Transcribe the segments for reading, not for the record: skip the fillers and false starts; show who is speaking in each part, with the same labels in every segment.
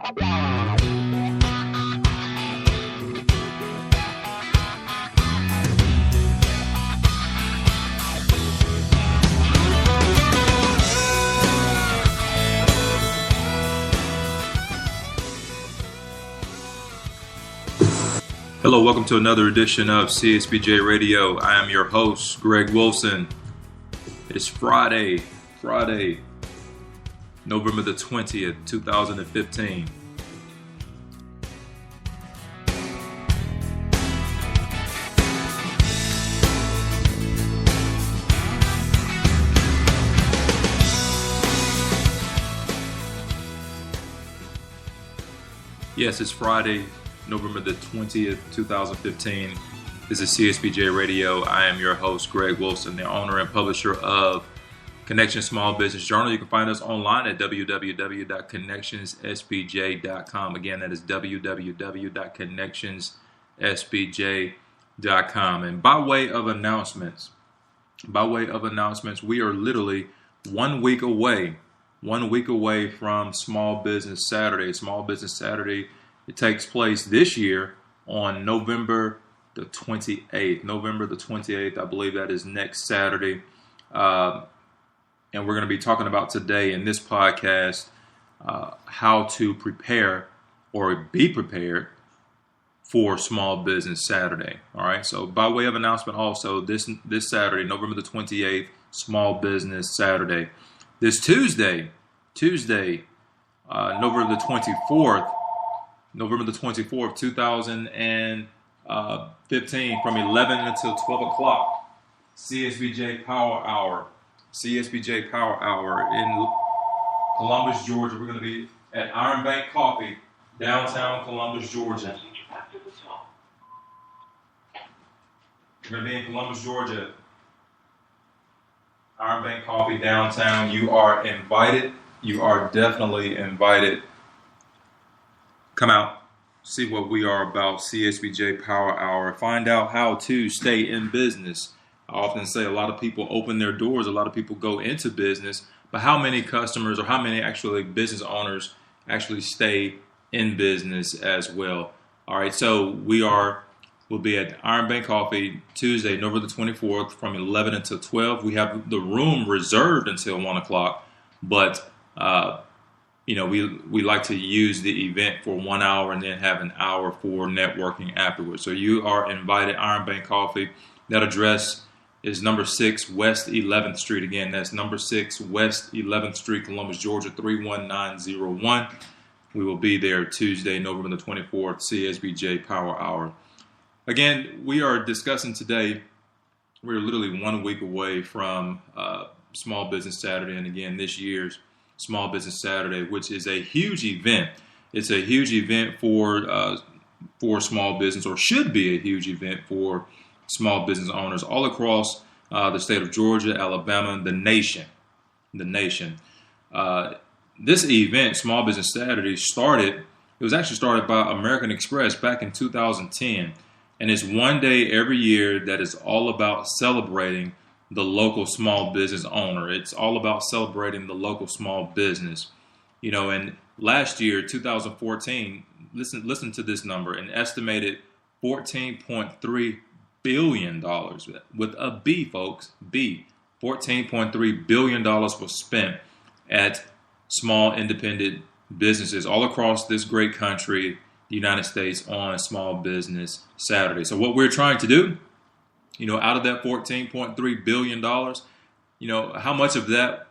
Speaker 1: Hello, welcome to another edition of CSBJ Radio. I am your host, Greg Wilson. It is Friday, November the 20th, 2015. Yes, it's Friday, November the 20th, 2015. This is CSBJ Radio. I am your host, Greg Wilson, the owner and publisher of Connection Small Business Journal. You can find us online at www.connectionssbj.com. Again, that is www.connectionssbj.com. And by way of announcements, we are literally 1 week away from Small Business Saturday. Small Business Saturday, it takes place this year on November the 28th. November the 28th, I believe that is next Saturday. And we're going to be talking about today in this podcast how to prepare or be prepared for Small Business Saturday. All right. So by way of announcement also, this Saturday, November the 28th, Small Business Saturday. This Tuesday, November the 24th, 2015, from 11 until 12 o'clock, CSBJ Power Hour in Columbus, Georgia. We're going to be at Iron Bank Coffee, downtown Columbus, Georgia. We're going to be in Columbus, Georgia. Iron Bank Coffee, downtown. You are invited. You are definitely invited. Come out, see what we are about, CSBJ Power Hour. Find out how to stay in business. I often say a lot of people open their doors, a lot of people go into business, but how many customers or how many actually business owners actually stay in business as well? All right, so we'll be at Iron Bank Coffee Tuesday, November the 24th, from 11 until 12. We have the room reserved until 1 o'clock, but we like to use the event for 1 hour and then have an hour for networking afterwards. So you are invited. Iron Bank Coffee. That address is number 6 West 11th Street. Again, that's number 6 West 11th Street, Columbus, Georgia, 31901. We will be there Tuesday, November the 24th, CSBJ Power Hour. Again, we are discussing today, we're literally 1 week away from Small Business Saturday, and again, this year's Small Business Saturday, which is a huge event. It's a huge event for small business, or should be a huge event for small business owners all across the state of Georgia, Alabama, the nation. This event, Small Business Saturday, it was actually started by American Express back in 2010. And it's one day every year that is all about celebrating the local small business owner. It's all about celebrating the local small business. And last year, 2014, listen to this number, an estimated $14.3 billion, with a B, folks, B. $14.3 billion was spent at small independent businesses all across this great country, the United States, on Small Business Saturday. So what we're trying to do, out of that $14.3 billion, how much of that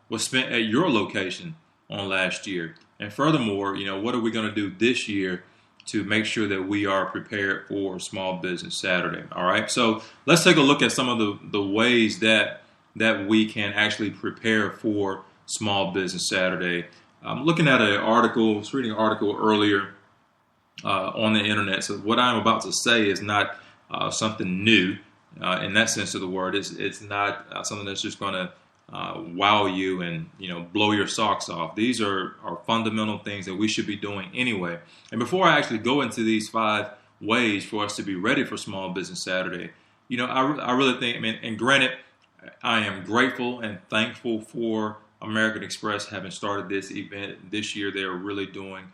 Speaker 1: was spent at your location on last year? And furthermore, what are we going to do this year to make sure that we are prepared for Small Business Saturday? All right. So let's take a look at some of the ways that we can actually prepare for Small Business Saturday. I'm looking at I was reading an article earlier on the internet. So what I'm about to say is not something new in that sense of the word. It's not something that's just going to wow you and blow your socks off. These are fundamental things that we should be doing anyway. And before I actually go into these 5 ways for us to be ready for Small Business Saturday, I really think, and granted, I am grateful and thankful for American Express having started this event this year, they are really doing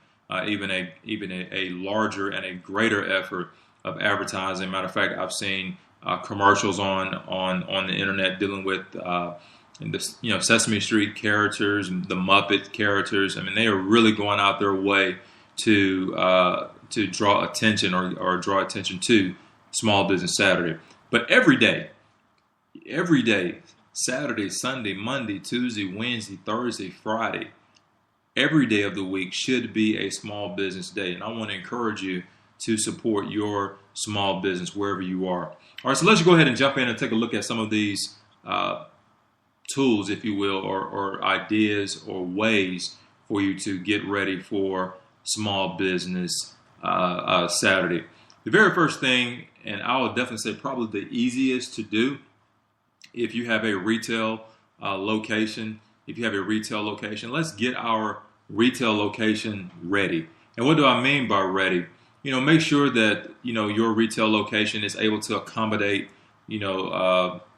Speaker 1: even a larger and a greater effort of advertising. Matter of fact, I've seen commercials on the internet dealing with Sesame Street characters and the Muppet characters. I mean, they are really going out their way to draw attention or draw attention to Small Business Saturday. But every day, Saturday, Sunday, Monday, Tuesday, Wednesday, Thursday, Friday, every day of the week should be a small business day. And I want to encourage you to support your small business wherever you are. All right, so let's go ahead and jump in and take a look at some of these tools, if you will, or ideas or ways for you to get ready for Small Business Saturday. The very first thing, and I would definitely say probably the easiest to do, if you have a retail location, let's get our retail location ready. And what do I mean by ready? Make sure that, your retail location is able to accommodate,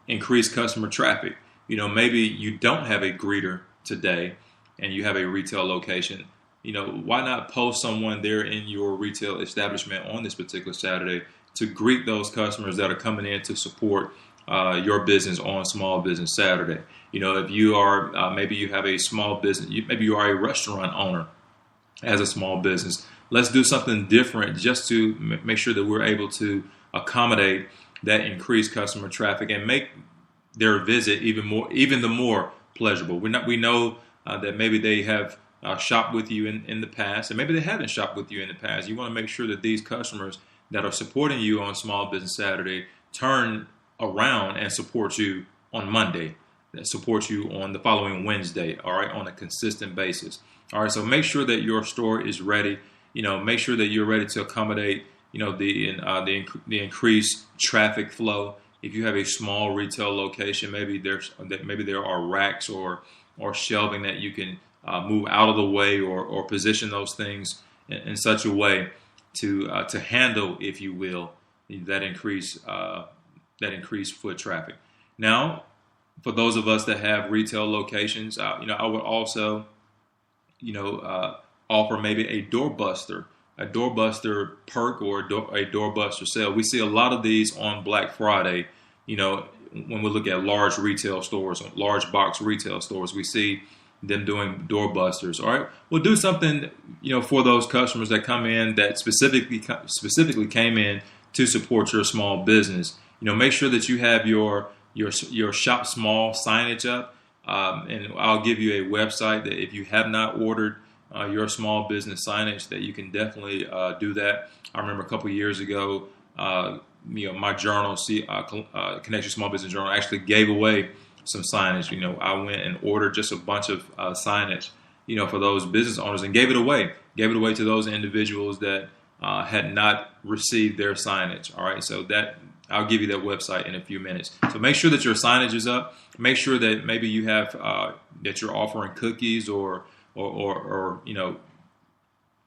Speaker 1: increased customer traffic. Maybe you don't have a greeter today and you have a retail location. Why not post someone there in your retail establishment on this particular Saturday to greet those customers that are coming in to support your business on Small Business Saturday. If you are, maybe you have a small business, maybe you are a restaurant owner as a small business. Let's do something different just to make sure that we're able to accommodate that increased customer traffic and make their visit even the more pleasurable. We know that maybe they have shopped with you in the past, and maybe they haven't shopped with you in the past. You want to make sure that these customers that are supporting you on Small Business Saturday turn around and support you on Monday, that supports you on the following Wednesday, all right, on a consistent basis. All right, so make sure that your store is ready. Make sure that you're ready to accommodate, the increased traffic flow. If you have a small retail location, maybe there are racks or shelving that you can move out of the way or position those things in such a way to handle, if you will, that increased foot traffic. Now, for those of us that have retail locations, I would also, offer maybe a doorbuster perk or a doorbuster sale. We see a lot of these on Black Friday. When we look at large retail stores, large box retail stores, we see them doing doorbusters. All right, we'll do something, for those customers that come in that specifically came in to support your small business. Make sure that you have your shop small signage up, and I'll give you a website that if you have not ordered your small business signage, that you can definitely do that. I remember a couple of years ago, my journal, Connection Small Business Journal, actually gave away some signage. I went and ordered just a bunch of signage, for those business owners, and gave it away to those individuals that had not received their signage. All right, so that I'll give you that website in a few minutes. So make sure that your signage is up. Make sure that maybe you have that you're offering cookies or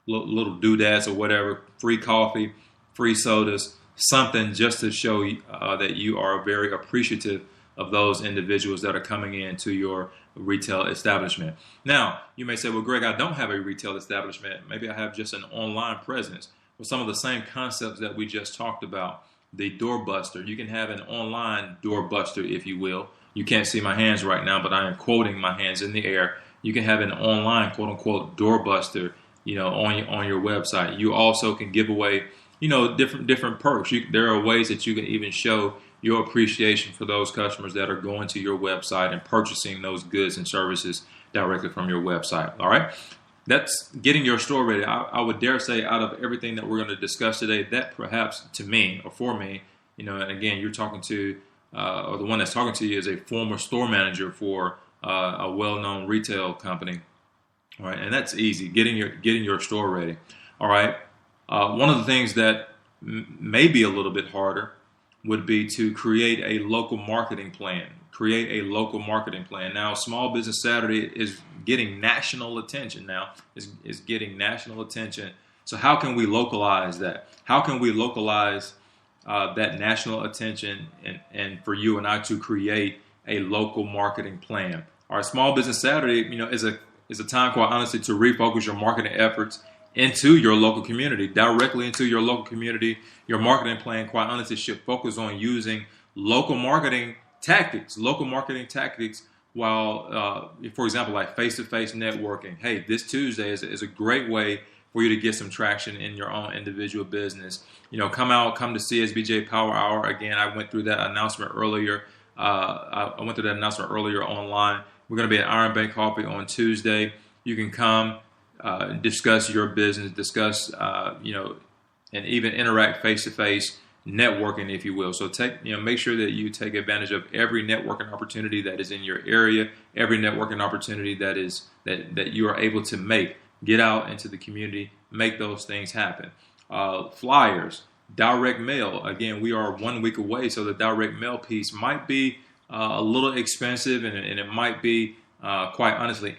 Speaker 1: little doodads or whatever, free coffee, free sodas, something just to show that you are very appreciative of those individuals that are coming into your retail establishment. Now, you may say, well, Greg, I don't have a retail establishment. Maybe I have just an online presence. Well, some of the same concepts that we just talked about, the doorbuster. You can have an online doorbuster, if you will. You can't see my hands right now, but I am quoting my hands in the air. You can have an online, quote unquote, doorbuster, on your website. You also can give away, different perks. There are ways that you can even show your appreciation for those customers that are going to your website and purchasing those goods and services directly from your website. All right. That's getting your store ready. I would dare say, out of everything that we're going to discuss today, that perhaps to me or for me, and again, you're talking to, or the one that's talking to you is a former store manager for a well-known retail company. All right. And that's easy, getting your store ready. All right. One of the things that may be a little bit harder would be to create a local marketing plan. Now, Small Business Saturday is getting national attention now. Is getting national attention. So how can we localize that? How can we localize that national attention and for you and I to create a local marketing plan? Our Small Business Saturday, is a time, quite honestly, to refocus your marketing efforts into your local community, directly into your local community. Your marketing plan, quite honestly, should focus on using local marketing tactics, while, for example, like face-to-face networking. Hey, this Tuesday is a great way for you to get some traction in your own individual business. Come to CSBJ Power Hour. Again, I went through that announcement earlier. I went through that announcement earlier online. We're going to be at Iron Bank Coffee on Tuesday. You can come, discuss your business, and even interact face-to-face, networking, if you will. So make sure that you take advantage of every networking opportunity that is in your area, every networking opportunity that you are able to make. Get out into the community, make those things happen. Flyers, direct mail. Again, we are 1 week away, so the direct mail piece might be a little expensive, and it might be, quite honestly,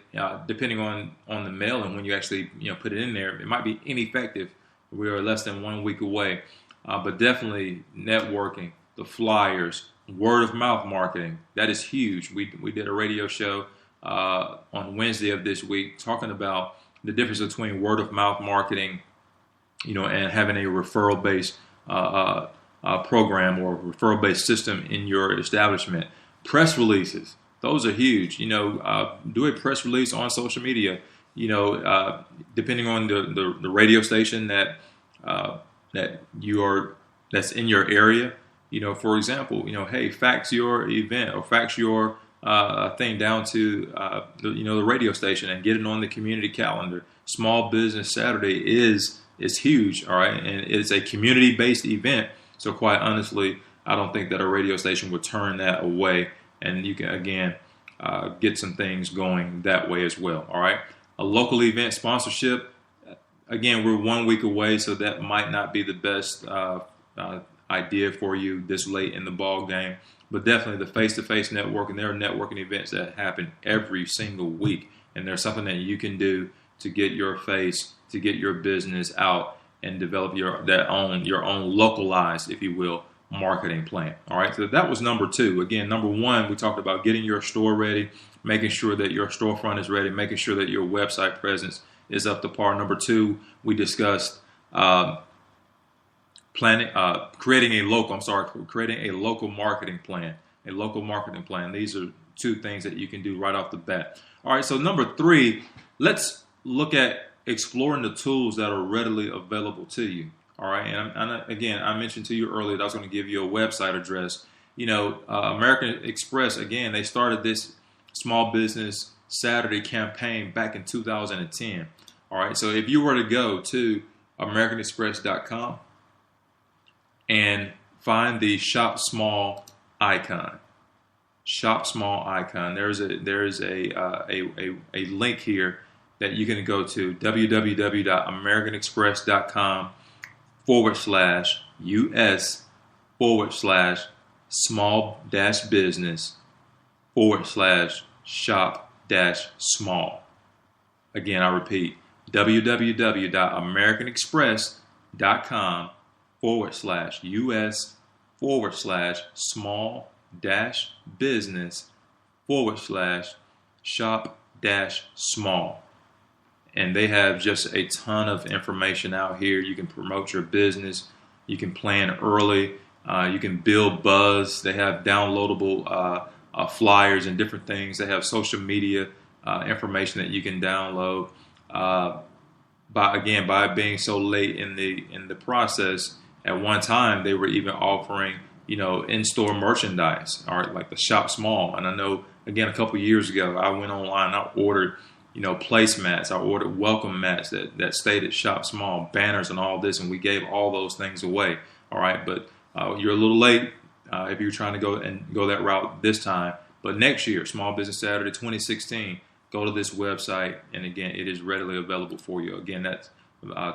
Speaker 1: depending on the mail and when you actually put it in there, it might be ineffective. We are less than 1 week away, but definitely networking, the flyers, word of mouth marketing. That is huge. We did a radio show on Wednesday of this week talking about the difference between word of mouth marketing, and having a referral based program or referral based system in your establishment. Press releases, those are huge. Do a press release on social media. Depending on the radio station that's in your area. For example, hey, fax your event or fax your thing down to the radio station and get it on the community calendar. Small Business Saturday is huge, all right, and it's a community-based event. So quite honestly, I don't think that a radio station would turn that away, and you can again get some things going that way as well. All right, a local event sponsorship. Again, we're 1 week away, so that might not be the best idea for you this late in the ball game. But definitely the face-to-face networking. There are networking events that happen every single week, and there's something that you can do to get your face, to get your business out, and develop your own localized, if you will, marketing plan. All right, so that was number 2. Again, number 1, we talked about getting your store ready, making sure that your storefront is ready, making sure that your website presence is up to par. Number 2, we discussed creating a local marketing plan. These are 2 things that you can do right off the bat. All right, so number 3, let's look at exploring the tools that are readily available to you. All right, and again, I mentioned to you earlier that I was going to give you a website address. American Express, again, they started this Small Business Saturday campaign back in 2010. All right, so if you were to go to AmericanExpress.com and find the Shop Small icon, there is a link here that you can go to, www.americanexpress.com/US/business/shop-small. Again, I repeat, www.americanexpress.com/US/small-business/shop-small. And they have just a ton of information out here. You can promote your business. You can plan early. You can build buzz. They have downloadable flyers and different things. They have social media information that you can download. By being so late in the process, at one time they were even offering in-store merchandise, all right, like the Shop Small. And I know, again, a couple years ago, I went online, I ordered placemats, I ordered welcome mats that stated Shop Small, banners and all this, and we gave all those things away. All right, but you're a little late if you're trying to go that route this time. But next year, Small Business Saturday 2016, go to this website, and again, it is readily available for you. Again, that's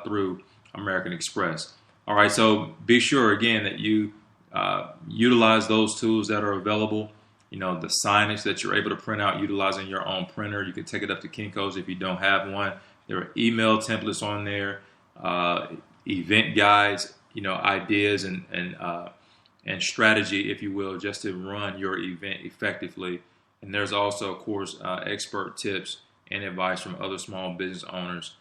Speaker 1: through American Express. All right, so be sure again that you utilize those tools that are available. The signage that you're able to print out utilizing your own printer. You can take it up to Kinko's if you don't have one. There are email templates on there, event guides, ideas and strategy, if you will, just to run your event effectively. And there's also, of course, expert tips and advice from other small business owners